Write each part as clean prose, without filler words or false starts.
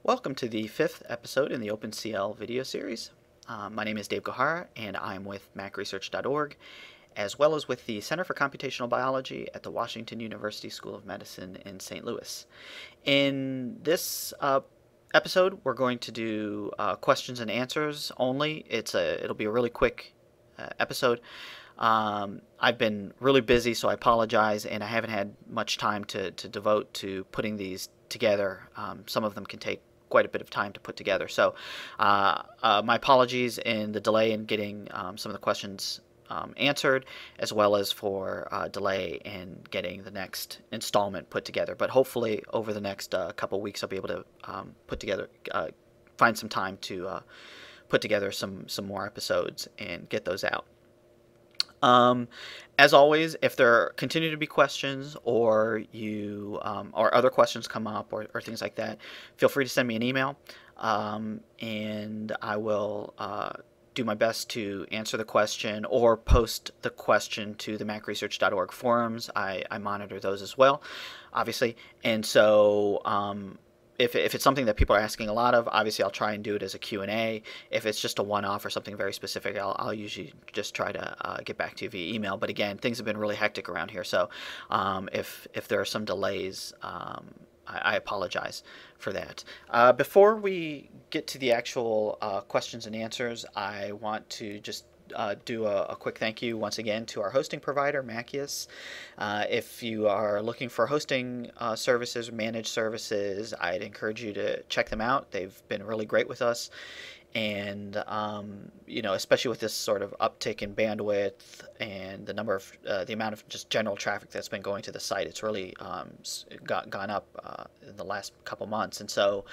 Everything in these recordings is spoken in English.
Welcome to the fifth episode in the OpenCL video series. My name is Dave Gohara, and I'm with MacResearch.org, as well as with the Center for Computational Biology at the Washington University School of Medicine in St. Louis. In this episode, we're going to do questions and answers only. It'll be a really quick episode. I've been really busy, so I apologize, and I haven't had much time to devote to putting these together. Some of them can take quite a bit of time to put together. So my apologies in the delay in getting some of the questions answered, as well as for delay in getting the next installment put together. But hopefully over the next couple weeks I'll be able to find some time to put together some more episodes and get those out. As always, if there continue to be questions or or other questions come up or things like that, feel free to send me an email, and I will do my best to answer the question or post the question to the MacResearch.org forums. I monitor those as well, obviously, and so if it's something that people are asking a lot of, obviously I'll try and do it as a Q&A. If it's just a one-off or something very specific, I'll usually just try to get back to you via email. But again, things have been really hectic around here, so if there are some delays, I apologize for that. Before we get to the actual questions and answers, I want to just do a quick thank you once again to our hosting provider, MacResearch. If you are looking for hosting services, managed services, I'd encourage you to check them out. They've been really great with us. And especially with this sort of uptick in bandwidth and the amount of just general traffic that's been going to the site, it's really gone up in the last couple months, and so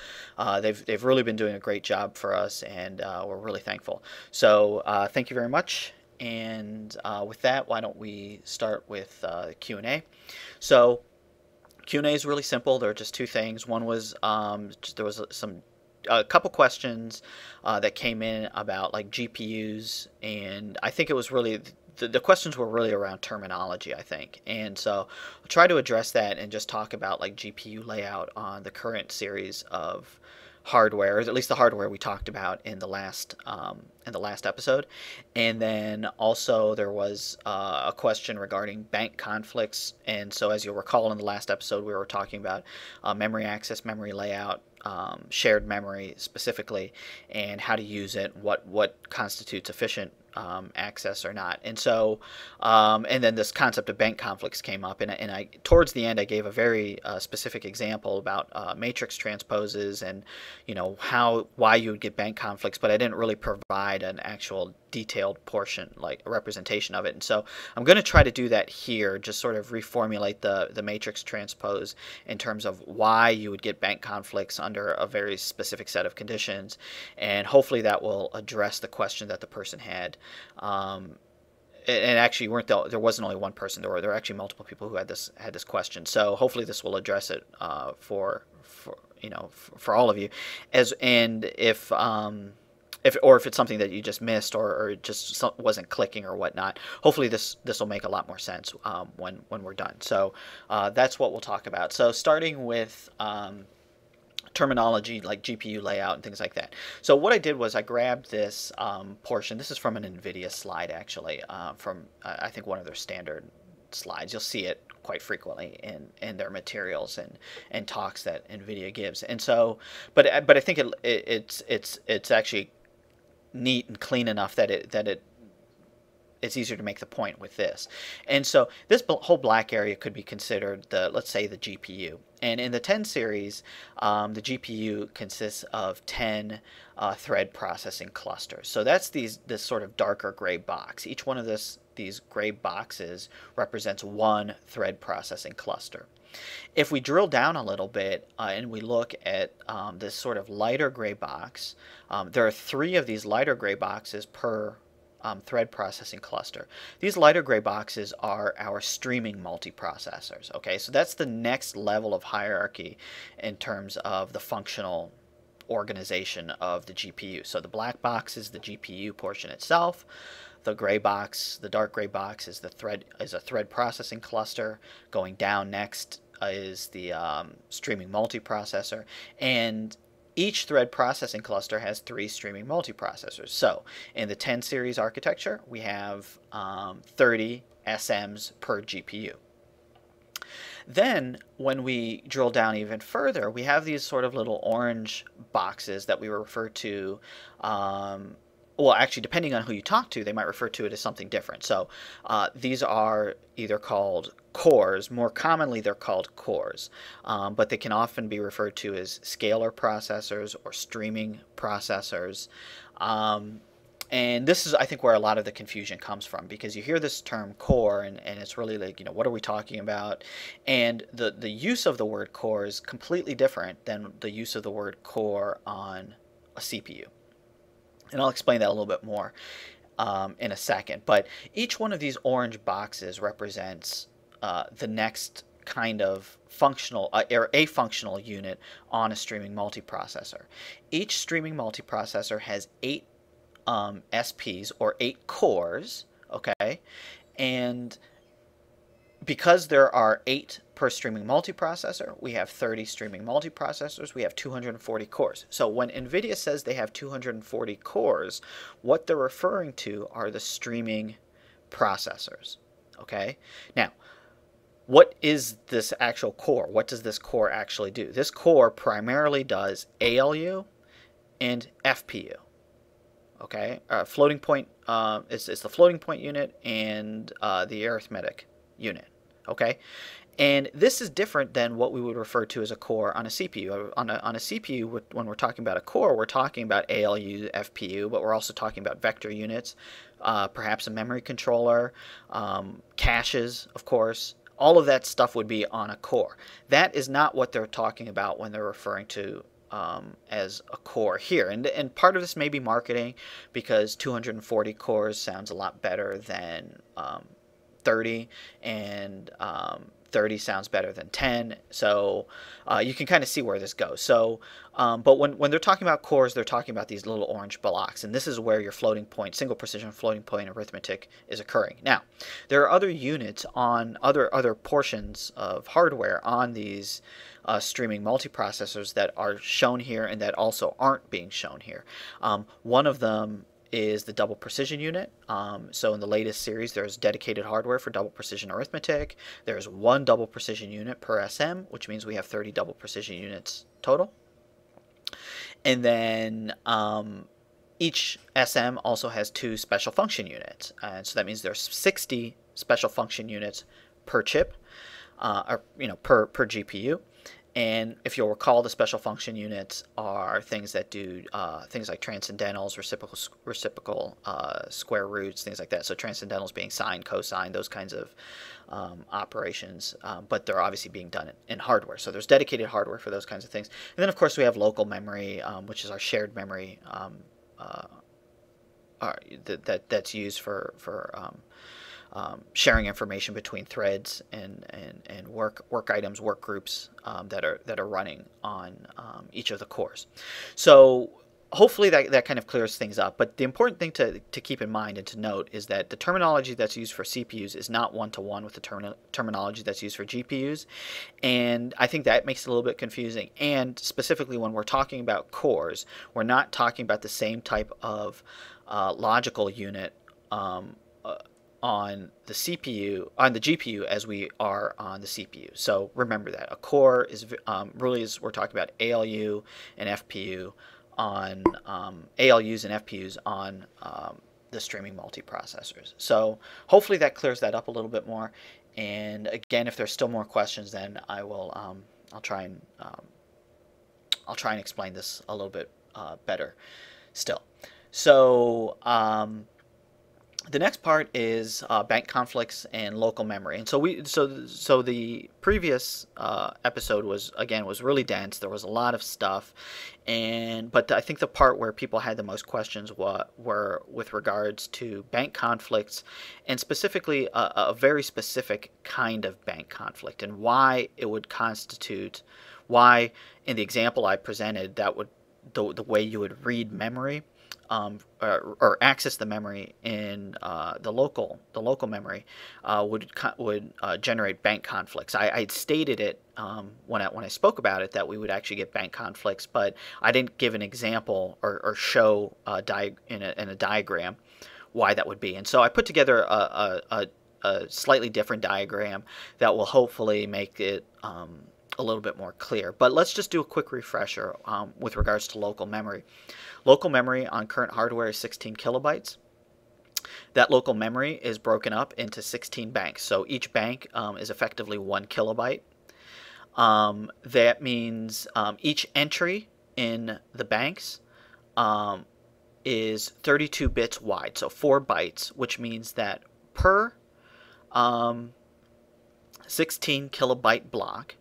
they've really been doing a great job for us, and we're really thankful. So thank you very much. And with that, why don't we start with Q&A? So Q&A is really simple. There are just two things. One was there was a couple questions that came in about like GPUs, and I think it was really the questions were really around terminology, I think, and so I'll try to address that and just talk about like GPU layout on the current series of hardware, or at least the hardware we talked about in the last episode. And then also there was a question regarding bank conflicts, and so as you'll recall in the last episode we were talking about memory access, memory layout, shared memory specifically, and how to use it, what constitutes efficient access or not. And so and then this concept of bank conflicts came up, and I towards the end I gave a very specific example about matrix transposes and why you would get bank conflicts, but I didn't really provide an actual detailed portion, like a representation of it. And so I'm going to try to do that here, just sort of reformulate the matrix transpose in terms of why you would get bank conflicts under a very specific set of conditions, and hopefully that will address the question that the person had. And actually there wasn't only one person, there were actually multiple people who had this question, so hopefully this will address it for all of you. If it's something that you just missed or just wasn't clicking or whatnot, hopefully this will make a lot more sense when we're done. So that's what we'll talk about. So starting with terminology like GPU layout and things like that. So what I did was I grabbed this portion. This is from an NVIDIA slide, actually, from I think one of their standard slides. You'll see it quite frequently in their materials and talks that NVIDIA gives. And so, but I think it's actually neat and clean enough that it's easier to make the point with this. And so this whole black area could be considered let's say the GPU. And in the 10 series, the GPU consists of 10 thread processing clusters. So that's this sort of darker gray box. Each one of these gray boxes represents one thread processing cluster. If we drill down a little bit and we look at this sort of lighter gray box, there are 3 of these lighter gray boxes per thread processing cluster. These lighter gray boxes are our streaming multiprocessors. Okay, so that's the next level of hierarchy in terms of the functional organization of the GPU. So the black box is the GPU portion itself. The gray box, the dark gray box, is a thread processing cluster. Going down next is the streaming multiprocessor, and Each thread processing cluster has 3 streaming multiprocessors. So in the 10 series architecture, we have 30 SMs per GPU. Then when we drill down even further, we have these sort of little orange boxes that we refer to, well, actually, depending on who you talk to, they might refer to it as something different. So these are either called cores. More commonly, they're called cores, but they can often be referred to as scalar processors or streaming processors. And this is, I think, where a lot of the confusion comes from, because you hear this term core, and it's really like, what are we talking about? And the use of the word core is completely different than the use of the word core on a CPU. And I'll explain that a little bit more in a second. But each one of these orange boxes represents the next kind of functional or a functional unit on a streaming multiprocessor. Each streaming multiprocessor has 8 SPs, or 8 cores, okay? And because there are 8 per streaming multiprocessor, we have 30 streaming multiprocessors, we have 240 cores. So when NVIDIA says they have 240 cores, what they're referring to are the streaming processors, okay? Now, what is this actual core? What does this core actually do? This core primarily does ALU and FPU. Okay, floating point is the floating point unit and the arithmetic unit. Okay, and this is different than what we would refer to as a core on a CPU. On a CPU, when we're talking about a core, we're talking about ALU, FPU, but we're also talking about vector units, perhaps a memory controller, caches, of course. All of that stuff would be on a core. That is not what they're talking about when they're referring to as a core here. And part of this may be marketing, because 240 cores sounds a lot better than 30, and 30 sounds better than 10. So you can kind of see where this goes. So, but when they're talking about cores, they're talking about these little orange blocks, and this is where your floating point, single precision floating point arithmetic is occurring. Now, there are other units on other portions of hardware on these streaming multiprocessors that are shown here and that also aren't being shown here. One of them is the double precision unit. So in the latest series, there's dedicated hardware for double precision arithmetic. There's 1 double precision unit per SM, which means we have 30 double precision units total. And then each SM also has 2 special function units. And so that means there's 60 special function units per chip, or per GPU. And if you'll recall, the special function units are things that do things like transcendentals, reciprocal square roots, things like that. So transcendentals being sine, cosine, those kinds of operations. But they're obviously being done in hardware. So there's dedicated hardware for those kinds of things. And then, of course, we have local memory, which is our shared memory that's used for sharing information between threads and work items, work groups that are running on each of the cores. So hopefully that kind of clears things up. But the important thing to keep in mind and to note is that the terminology that's used for CPUs is not one-to-one with the terminology that's used for GPUs. And I think that makes it a little bit confusing. And specifically when we're talking about cores, we're not talking about the same type of logical unit on the GPU as we are on the CPU. So remember that a core is we're talking about ALU and FPU on ALUs and FPUs on the streaming multiprocessors. So hopefully that clears that up a little bit more. And again, if there's still more questions, then I will I'll try and explain this a little bit better still. So the next part is bank conflicts and local memory. And so the previous episode was really dense. There was a lot of stuff, but I think the part where people had the most questions were with regards to bank conflicts, and specifically a very specific kind of bank conflict, and why it would why in the example I presented, that would the way you would read memory or access the memory in the local memory would generate bank conflicts. I had stated it when I spoke about it that we would actually get bank conflicts, but I didn't give an example or show in a diagram why that would be. And so I put together a slightly different diagram that will hopefully make it a little bit more clear. But let's just do a quick refresher with regards to local memory. Local memory on current hardware is 16 kilobytes. That local memory is broken up into 16 banks. So each bank is effectively 1 kilobyte. That means each entry in the banks is 32 bits wide, so 4 bytes, which means that per 16 kilobyte block,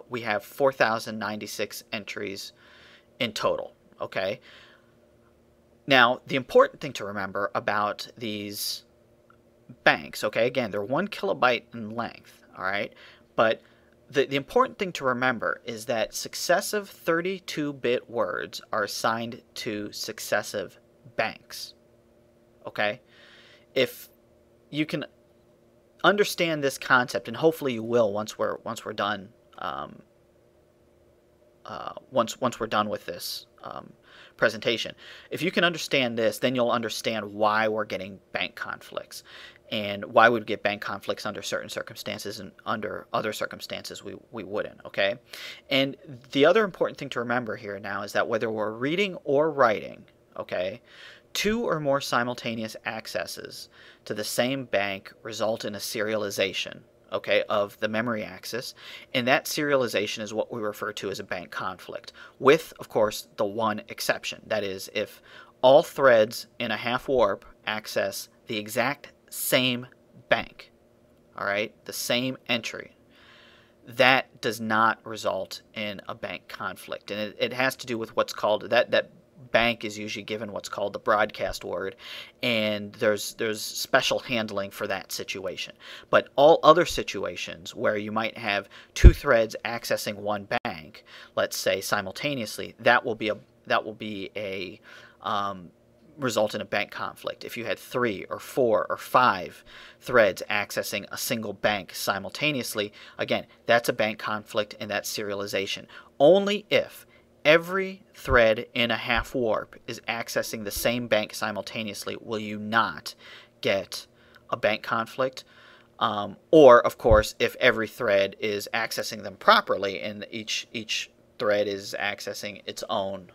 we have 4,096 entries in total. Okay. Now, the important thing to remember about these banks, okay, again, they're 1 kilobyte in length, all right, but the important thing to remember is that successive 32-bit words are assigned to successive banks, okay? If you can understand this concept, and hopefully you will once we're done, once we're done with this presentation. If you can understand this, then you'll understand why we're getting bank conflicts and why we would get bank conflicts under certain circumstances and under other circumstances we wouldn't, okay? And the other important thing to remember here now is that whether we're reading or writing, okay, 2 or more simultaneous accesses to the same bank result in a serialization, okay, of the memory access, and that serialization is what we refer to as a bank conflict, with, of course, the one exception. That is, if all threads in a half warp access the exact same bank, all right, the same entry, that does not result in a bank conflict. And it has to do with what's called, that bank is usually given what's called the broadcast word, and there's special handling for that situation. But all other situations where you might have 2 threads accessing one bank, let's say simultaneously, that will be a result in a bank conflict. If you had 3 or 4 or 5 threads accessing a single bank simultaneously, again, that's a bank conflict, and that's serialization. Only if every thread in a half warp is accessing the same bank simultaneously will you not get a bank conflict. Or, of course, if every thread is accessing them properly and each thread is accessing its own,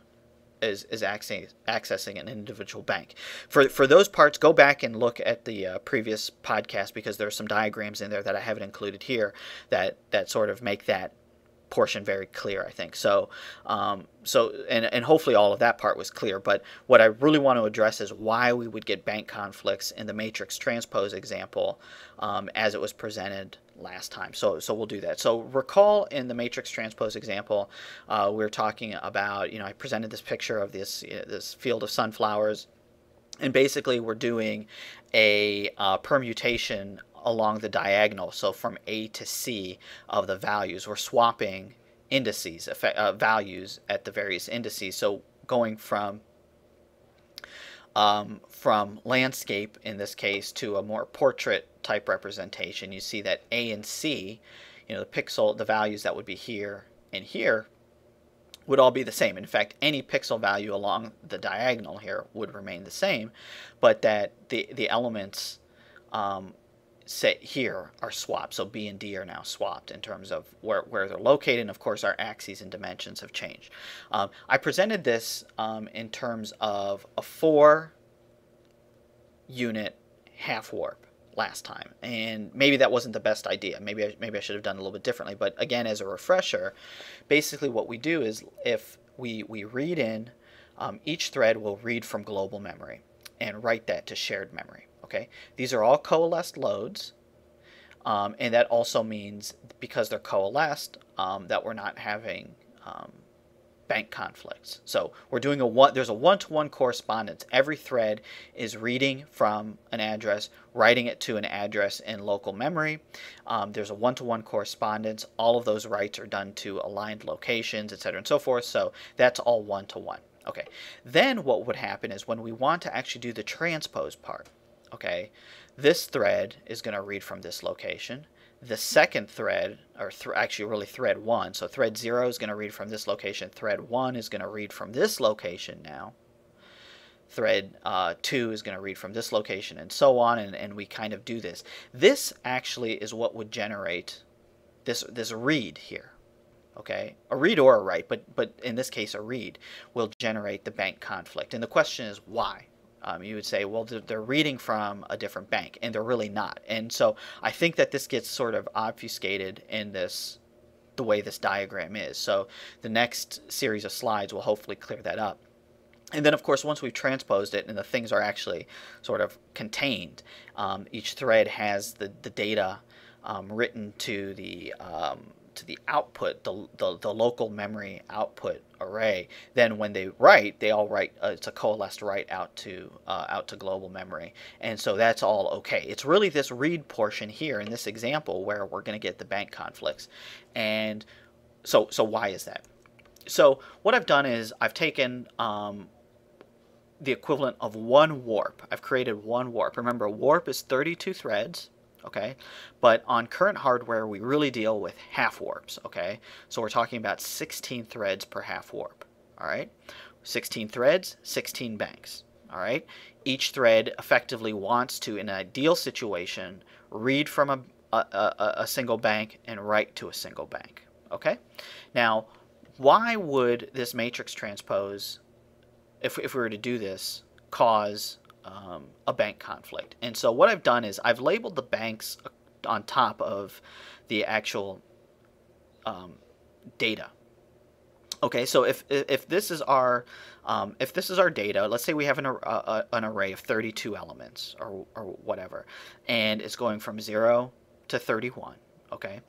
is accessing an individual bank. For those parts, go back and look at the previous podcast, because there are some diagrams in there that I haven't included here that sort of make that portion very clear, I think. So and hopefully all of that part was clear, but what I really want to address is why we would get bank conflicts in the matrix transpose example as it was presented last time. So we'll do that. So recall in the matrix transpose example, we were talking about, I presented this picture of this field of sunflowers, and basically we're doing a permutation along the diagonal, so from A to C of the values. We're swapping indices, values at the various indices. So going from landscape, in this case, to a more portrait type representation, you see that A and C, the values that would be here and here, would all be the same. In fact, any pixel value along the diagonal here would remain the same, but that the elements say here are swapped. So B and D are now swapped in terms of where they're located, and of course our axes and dimensions have changed. I presented this in terms of a 4-unit half warp last time, and maybe that wasn't the best idea. Maybe I should have done it a little bit differently. But again, as a refresher, basically what we do is if we read in, each thread will read from global memory and write that to shared memory. Okay, these are all coalesced loads, and that also means, because they're coalesced, that we're not having bank conflicts. So we're doing there's a one-to-one correspondence. Every thread is reading from an address, writing it to an address in local memory. There's a one-to-one correspondence. All of those writes are done to aligned locations, etc., and so forth. So that's all one-to-one. Okay, then what would happen is when we want to actually do the transpose part, okay, this thread is going to read from this location. The second thread, or actually really thread 1, so thread 0 is going to read from this location. Thread 1 is going to read from this location now. Thread 2 is going to read from this location, and so on, and we kind of do this. This actually is what would generate this read here. Okay, a read or a write, but in this case a read will generate the bank conflict. And the question is why? You would say, well, they're reading from a different bank, and they're really not. And so I think that this gets sort of obfuscated in the way this diagram is. So the next series of slides will hopefully clear that up. And then, of course, once we've transposed it and the things are actually sort of contained, each thread has the data written to the output, the local memory output array. Then when they write, they all write. It's a coalesced write out to global memory, and so that's all okay. It's really this read portion here in this example where we're going to get the bank conflicts, and so why is that? So what I've done is I've taken the equivalent of one warp. I've created one warp. Remember, a warp is 32 threads. Okay, but on current hardware we really deal with half warps. Okay, so we're talking about 16 threads per half warp. All right, 16 threads, 16 banks. All right, each thread effectively wants to, in an ideal situation, read from a single bank and write to a single bank. Okay, now why would this matrix transpose, if we were to do this, cause a bank conflict? And so what I've done is I've labeled the banks on top of the actual data. Okay, so if this is our data, let's say we have an array of 32 elements or whatever, and it's going from 0 to 31. Okay,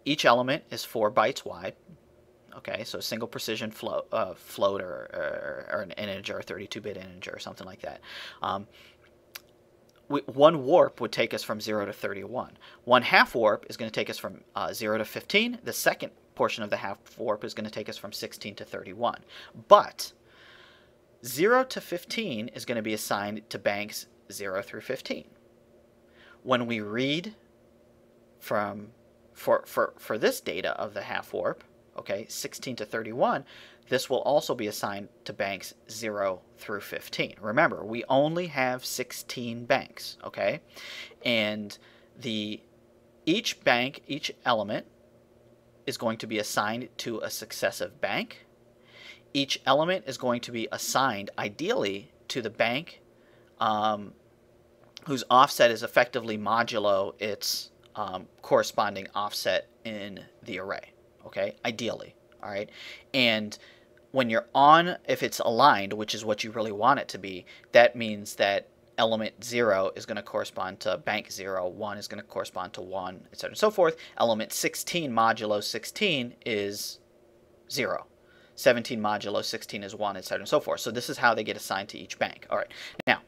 each element is 4 bytes wide. Okay, so single precision float or an integer, 32-bit integer, or something like that. One warp would take us from 0 to 31. One half warp is going to take us from 0 to 15. The second portion of the half warp is going to take us from 16 to 31. But 0 to 15 is going to be assigned to banks 0 through 15. When we read for this data of the half warp, okay, 16 to 31, this will also be assigned to banks 0 through 15. Remember, we only have 16 banks, okay? And each bank, each element is going to be assigned to a successive bank. Each element is going to be assigned, ideally, to the bank whose offset is effectively modulo its corresponding offset in the array. Okay, ideally, all right? And when you're on, if it's aligned, which is what you really want it to be, that means that element 0 is going to correspond to bank 0, 1 is going to correspond to 1, etc. and so forth. Element 16 modulo 16 is 0. 17 modulo 16 is 1, etc. and so forth. So this is how they get assigned to each bank. All right, now,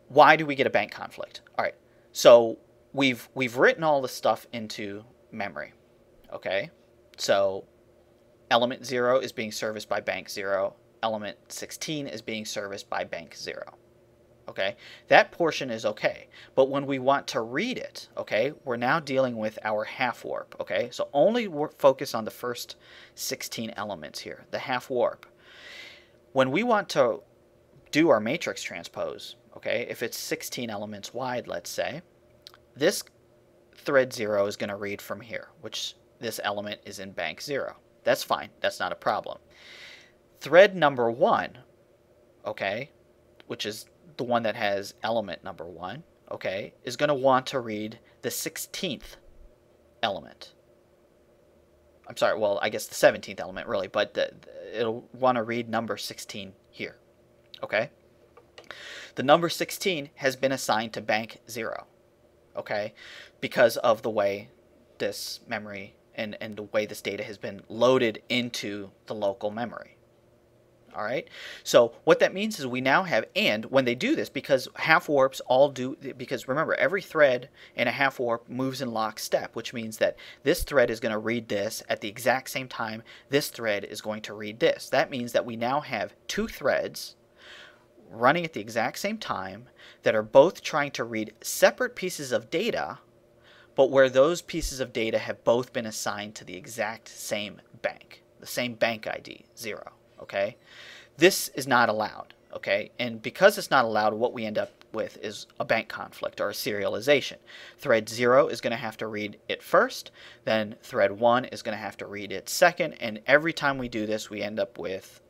why do we get a bank conflict? All right, so we've written all this stuff into memory, okay? So element 0 is being serviced by bank 0. Element 16 is being serviced by bank 0. Okay, that portion is okay. But when we want to read it, okay, we're now dealing with our half warp. Okay, so only focus on the first 16 elements here, the half warp. When we want to do our matrix transpose, okay, if it's 16 elements wide, let's say, this thread 0 is going to read from here, which this element is in bank 0. That's fine. That's not a problem. Thread number 1, okay, which is the one that has element number 1, okay, is going to want to read the 16th element. I'm sorry, well, I guess the 17th element, really, but it'll want to read number 16 here, okay? The number 16 has been assigned to bank 0, okay, because of the way this memory and the way this data has been loaded into the local memory. All right. So what that means is we now have, and when they do this, because half warps all do, because remember, every thread in a half warp moves in lockstep, which means that this thread is going to read this at the exact same time this thread is going to read this. That means that we now have two threads running at the exact same time that are both trying to read separate pieces of data, but where those pieces of data have both been assigned to the exact same bank, the same bank ID, 0. Okay, this is not allowed. Okay, and because it's not allowed, what we end up with is a bank conflict or a serialization. Thread 0 is going to have to read it first, then thread 1 is going to have to read it second, and every time we do this, we end up with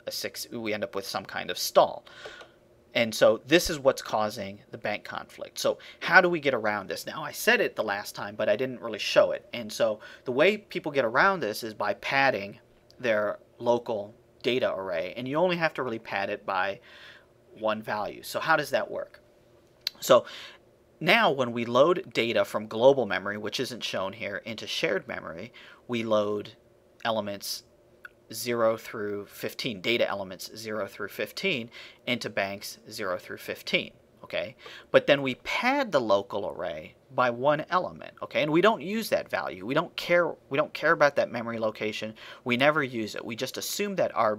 some kind of stall. And so this is what's causing the bank conflict. So how do we get around this? Now, I said it the last time, but I didn't really show it. And so the way people get around this is by padding their local data array, and you only have to really pad it by one value. So how does that work? So now when we load data from global memory, which isn't shown here, into shared memory, we load elements 0 through 15, data elements 0 through 15 into banks 0 through 15. Okay, but then we pad the local array by one element. Okay, and we don't use that value. We don't care about that memory location. We never use it. We just assume that our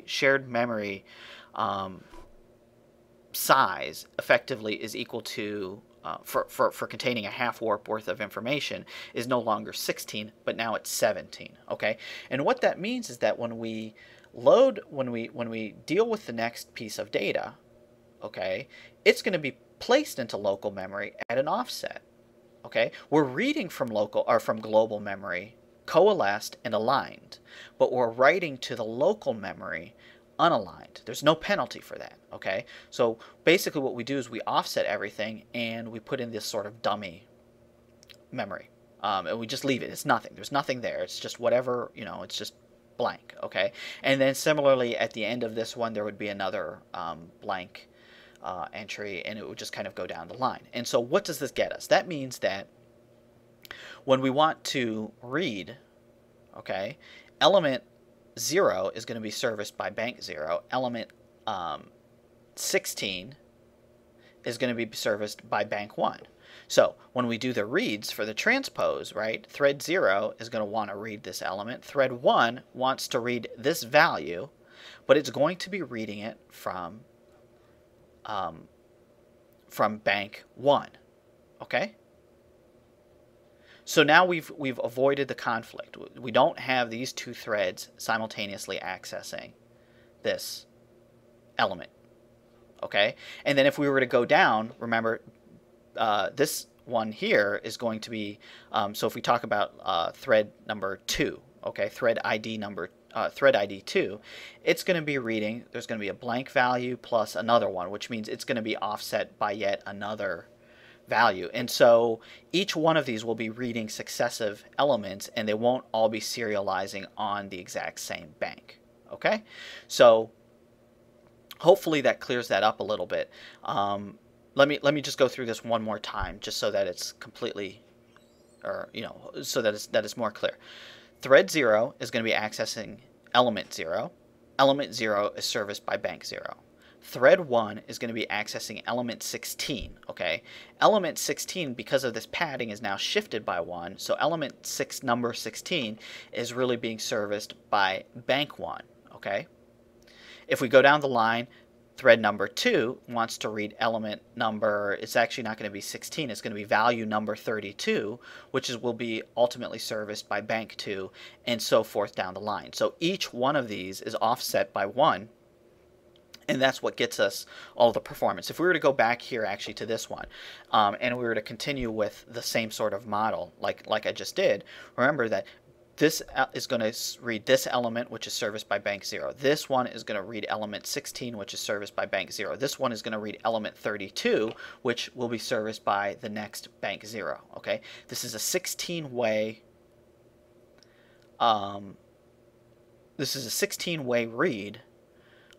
shared memory size effectively is equal to for containing a half warp worth of information is no longer 16, but now it's 17. Okay, and what that means is that when we deal with the next piece of data, okay, it's going to be placed into local memory at an offset. Okay, we're reading from global memory coalesced and aligned, but we're writing to the local memory unaligned. There's no penalty for that. Okay, so basically what we do is we offset everything and we put in this sort of dummy memory, and we just leave it. It's nothing. There's nothing there. It's just whatever, it's just blank. Okay, and then similarly at the end of this one there would be another blank entry, and it would just kind of go down the line. And so what does this get us? That means that when we want to read, okay, element 0 is going to be serviced by bank 0. Element 16 is going to be serviced by bank 1. So when we do the reads for the transpose, right, thread 0 is going to want to read this element. Thread 1 wants to read this value, but it's going to be reading it from bank 1. Okay? So now we've avoided the conflict. We don't have these two threads simultaneously accessing this element. Okay? And then if we were to go down, remember this one here is going to be, so if we talk about thread number 2, okay, thread ID 2, it's going to be reading, there's going to be a blank value plus another one, which means it's going to be offset by yet another value. And so each one of these will be reading successive elements, and they won't all be serializing on the exact same bank. Okay? So hopefully that clears that up a little bit. Let me just go through this one more time, just so that it's completely, or so that it's more clear. Thread 0 is going to be accessing element 0. Element 0 is serviced by bank 0. Thread 1 is going to be accessing element 16. Okay, element 16, because of this padding, is now shifted by 1. So number 16 is really being serviced by bank 1. Okay, if we go down the line, thread number 2 wants to read element number, it's actually not going to be 16, it's going to be value number 32, which will be ultimately serviced by bank 2, and so forth down the line. So each one of these is offset by 1, and that's what gets us all the performance. If we were to go back here actually to this one, and we were to continue with the same sort of model like I just did, remember that this is going to read this element, which is serviced by bank 0. This one is going to read element 16, which is serviced by bank 0. This one is going to read element 32, which will be serviced by the next bank 0. Okay, this is a 16-way. This is a 16-way read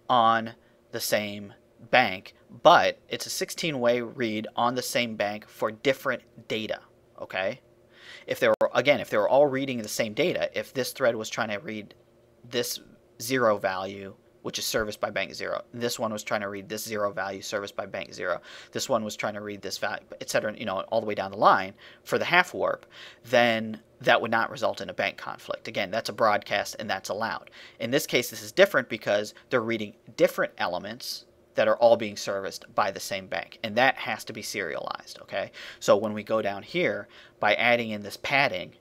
on the same bank, but it's a 16-way read on the same bank for different data. Okay. If they were all reading the same data, if this thread was trying to read this 0 value which is serviced by bank 0. And this one was trying to read this 0 value serviced by bank 0. This one was trying to read this value, etc., all the way down the line for the half warp, then that would not result in a bank conflict. Again, that's a broadcast and that's allowed. In this case, this is different because they're reading different elements that are all being serviced by the same bank, and that has to be serialized. Okay, so when we go down here, by adding in this padding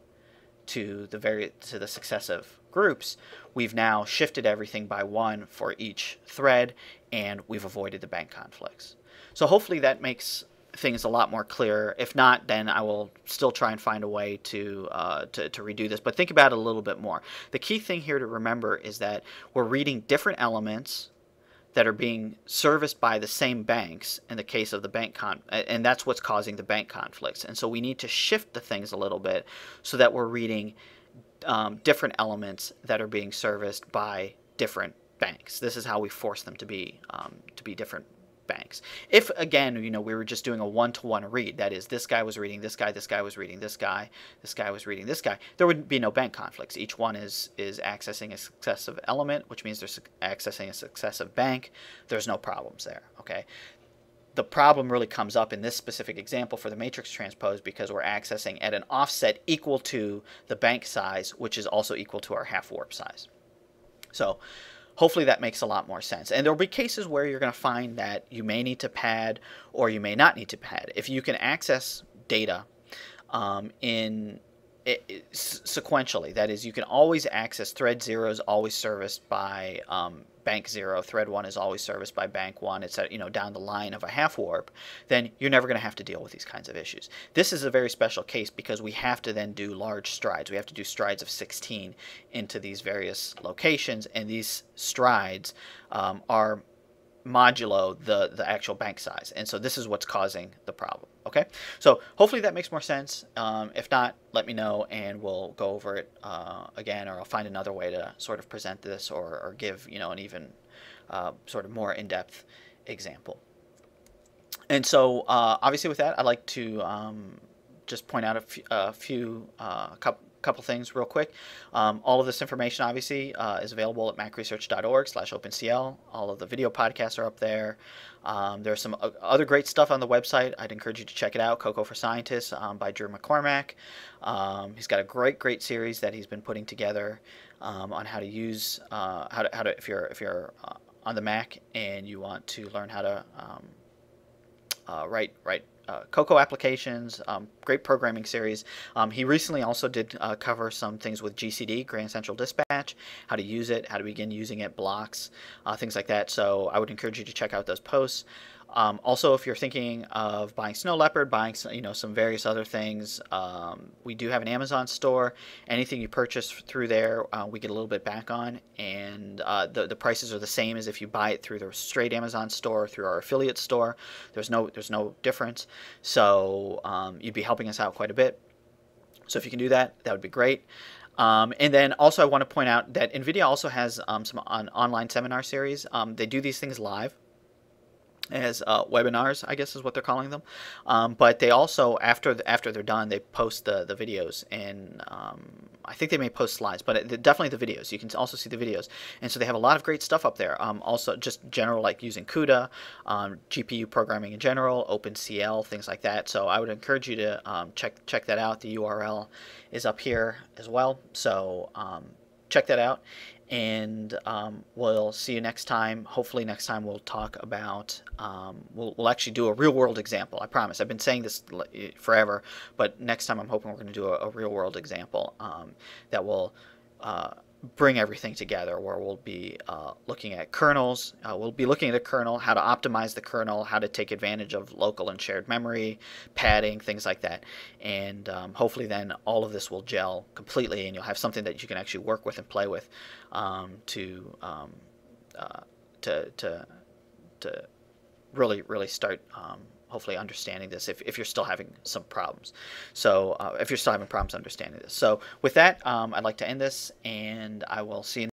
to the successive groups, we've now shifted everything by 1 for each thread, and we've avoided the bank conflicts. So hopefully that makes things a lot more clear. If not, then I will still try and find a way to redo this. But think about it a little bit more. The key thing here to remember is that we're reading different elements that are being serviced by the same banks in the case of the bank and that's what's causing the bank conflicts. And so we need to shift the things a little bit so that we're reading different elements that are being serviced by different banks. This is how we force them to be different banks. If again, we were just doing a one-to-one read, that is, this guy was reading this guy, this guy was reading this guy, this guy was reading this guy, there would be no bank conflicts. Each one is accessing a successive element, which means they're accessing a successive bank. There's no problems there. Okay. The problem really comes up in this specific example for the matrix transpose because we're accessing at an offset equal to the bank size, which is also equal to our half warp size. So hopefully that makes a lot more sense. And there will be cases where you're going to find that you may need to pad or you may not need to pad. If you can access data sequentially, that is, you can always access thread 0 is always serviced by bank 0, thread 1 is always serviced by bank 1, etc., down the line of a half warp, then you're never going to have to deal with these kinds of issues. This is a very special case because we have to then do large strides. We have to do strides of 16 into these various locations, and these strides are modulo the actual bank size, and so this is what's causing the problem. Okay, so hopefully that makes more sense. If not, let me know and we'll go over it again, or I'll find another way to sort of present this or give an even sort of more in-depth example. And so obviously with that, I'd like to just point out a couple things real quick. All of this information obviously is available at macresearch.org/OpenCL. All of the video podcasts are up there. There's some other great stuff on the website. I'd encourage you to check it out. Cocoa for Scientists by Drew McCormack. He's got a great series that he's been putting together on how to use if you're on the Mac and you want to learn how to write Cocoa applications. Great programming series. He recently also did cover some things with GCD, Grand Central Dispatch, how to use it, how to begin using it, blocks, things like that. So I would encourage you to check out those posts. Also, if you're thinking of buying Snow Leopard, buying some various other things, we do have an Amazon store. Anything you purchase through there, we get a little bit back on, and the prices are the same as if you buy it through the straight Amazon store, through our affiliate store. There's no difference. So you'd be helping us out quite a bit. So if you can do that, that would be great. And then also I want to point out that NVIDIA also has some online seminar series. They do these things live as webinars, I guess is what they're calling them. But they also, after they're done, they post the videos, and I think they may post slides, but definitely the videos. You can also see the videos. And so they have a lot of great stuff up there. Also just general, like using CUDA, GPU programming in general, OpenCL, things like that. So I would encourage you to check that out. The URL is up here as well. So check that out. And we'll see you next time. Hopefully next time we'll talk about, we'll actually do a real-world example. I promise. I've been saying this forever, but next time I'm hoping we're going to do a real-world example that will bring everything together, where we'll be looking at kernels. We'll be looking at a kernel, how to optimize the kernel, how to take advantage of local and shared memory, padding, things like that. And hopefully then all of this will gel completely, and you'll have something that you can actually work with and play with to really start hopefully understanding this if you're still having some problems. So if you're still having problems understanding this. So with that, I'd like to end this, and I will see you